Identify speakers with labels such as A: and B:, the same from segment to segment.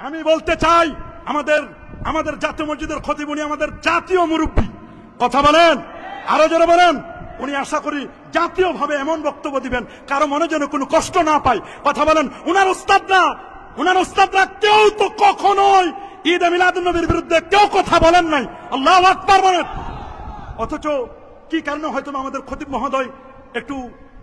A: আমি বলতে চাই আমাদের জাতীয় মসজিদের খতিব, উনি আমাদের জাতীয় মুরব্বী। কথা বলেন, আরো জোরে বলেন। উনি আশা করি জাতীয়ভাবে এমন বক্তব্য দিবেন কারো মনে যেন কোনো কষ্ট না পায়। কথা বলেন। উনার উস্তাদরা কেউ তো কখনোই ঈদে মিলাদুন নবীর বিরুদ্ধে কেউ কথা বলেন নাই। আল্লাহু আকবার বলেন। অথচ কি কারণে হয়তো আমাদের খতিব মহোদয়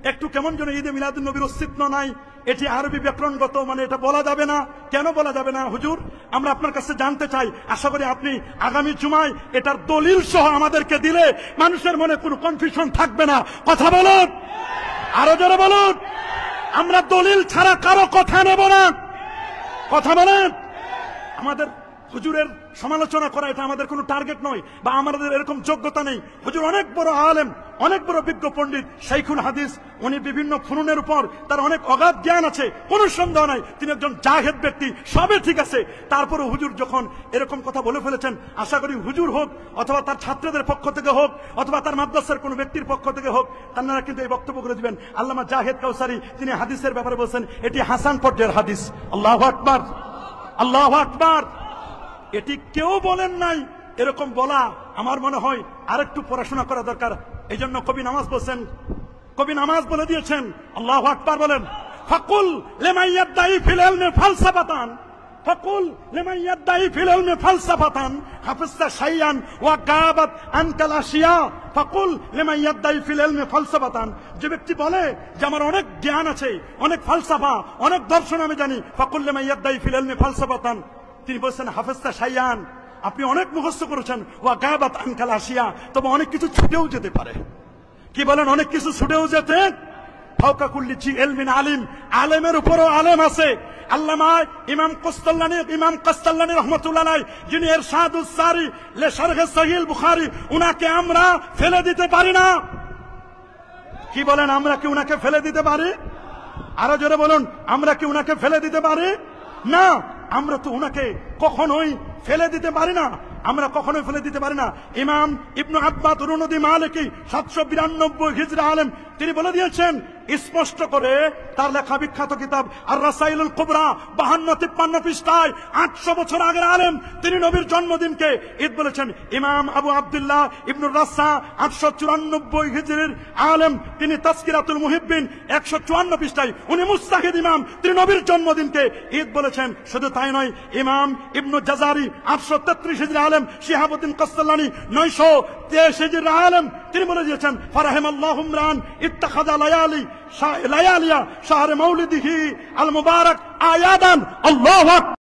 A: একটু কেমন যেন ঈদে মিলাদুন নবীর অস্তিত্ব নাই, এটি আরবি ব্যাকরণগত, মানে এটা বলা যাবে না। কেন বলা যাবে না হুজুর? আমরা আপনার কাছে জানতে চাই। আশা করি আপনি আগামী জুমায় এটার দলিল সহ আমাদেরকে দিলে মানুষের মনে কোনো কনফিউশন থাকবে না। কথা বলুন, আরো জোরে বলুন। আমরা দলিল ছাড়া কারো কথা নেব না। কথা বলেন। আমাদের হুজুরের সমালোচনা করা এটা আমাদের কোনো টার্গেট নয়, বা আমাদের এরকম যোগ্যতা নেই। হুজুর অনেক বড় আলেম, অনেক বড় বিজ্ঞ পণ্ডিত, শাইখুল হাদিস। উনি বিভিন্ন ফুনুনের উপর তার অনেক অগাধ জ্ঞান আছে, কোনো সন্দেহ নাই। তিনি একজন জাহেদ ব্যক্তি, সবে ঠিক আছে। তারপরে হুজুর যখন এরকম কথা বলে ফেলেছেন, আশা করি হুজুর হোক অথবা তার ছাত্রদের পক্ষ থেকে হোক অথবা তার মাদ্রাসার কোনো ব্যক্তির পক্ষ থেকে হোক, তারা কিন্তু এই বক্তব্য করে দিবেন। আল্লামা জাহেদ কাউসারি তিনি হাদিসের ব্যাপারে বলছেন এটি হাসান পর্যায়ের হাদিস। আল্লাহু আকবার, আল্লাহু আকবার। এটি কেউ বলেন নাই। এরকম বলা আমার মনে হয় আরেকটু পড়াশোনা করা দরকার। এই জন্য কবি নামাজ বলে দিয়েছেন। আল্লাহু আকবার বলেন। ফাকুল লিমান ইয়াদদাই ফিল ইলমি ফালসাফাতান, ফাকুল লিমান ইয়াদদাই ফিল ইলমি ফালসাফাতান হাফিজতা শাইয়ান ওয়া গাবাত আনকাল আশিয়া। ফাকুল লিমান ইয়াদদাই ফিল ইলমি ফালসাফাতান, যে ব্যক্তি বলে যে আমার অনেক জ্ঞান আছে, অনেক ফালসাফা, অনেক দর্শন আমি জানি, ফাকুল লিমান ইয়াদদাই ফিল ইলমি ফালসাফাতান, তিনি বলছেন হাফিজতা শাইয়ান, আপনি অনেক মুখস্থ করেছেন, ওয়া গাবাত আনকাল আশিয়া, তবে অনেক কিছু ছুটেও যেতে পারে। কি বলেন? অনেক কিছু ছুটেও যেতে। ফাওকা কুল্লি জি ইলমিন আলিম, আলেমের উপরও আলেম আছে। আল্লামা ইমাম কাসতাল্লানী রাহমাতুল্লাহ আলাইহি, যিনি ইরশাদুস সারি লে শারহ সহিহ বুখারী, উনাকে আমরা ফেলে দিতে পারি না। কি বলেন? আমরা কি উনাকে ফেলে দিতে পারি? আরো জোরে বলুন, আমরা কি উনাকে ফেলে দিতে পারি? না, আমরা তো উনাকে কখনোই ফেলে দিতে পারি না। আমরা কখনোই ফেলে দিতে পারি না। ইমাম ইবনু আব্বাদ রুনুদি মালিকি 792 হিজরি আলেম, তিনি বলে দিয়েছেন স্পষ্ট করে তার লেখা বিখ্যাত কিতাব আর রাসাইলুল কুবরা 52-53 পৃষ্ঠায় 800 বছর আগের আলেম, তিনি নবীর জন্মদিনকে ঈদ বলেছেন। ইমাম আবু আব্দুল্লাহ ইবনুর রাসা 894 হিজরির আলেম, তিনি তাজকিরাতুল মুহিব্বিন 154 পৃষ্ঠায়, উনি মুস্তাহিদ ইমাম, তিনি নবীর জন্মদিনকে ঈদ বলেছেন। শুধু তাই নয়, ইমাম ইবনু জাজারি 833 হিজরি আলেম, শিহাবুদ্দিন কাসতাল্লানী 923 হিজরির আলেম, তিনি বলে দিয়েছেন ফারাহিমাল্লাহু ইমরান ইত্তাখাযা লায়ালিয়া শাহরে মাউলিদিহি আল মুবারাক আয়াদান। আল্লাহু আকবার।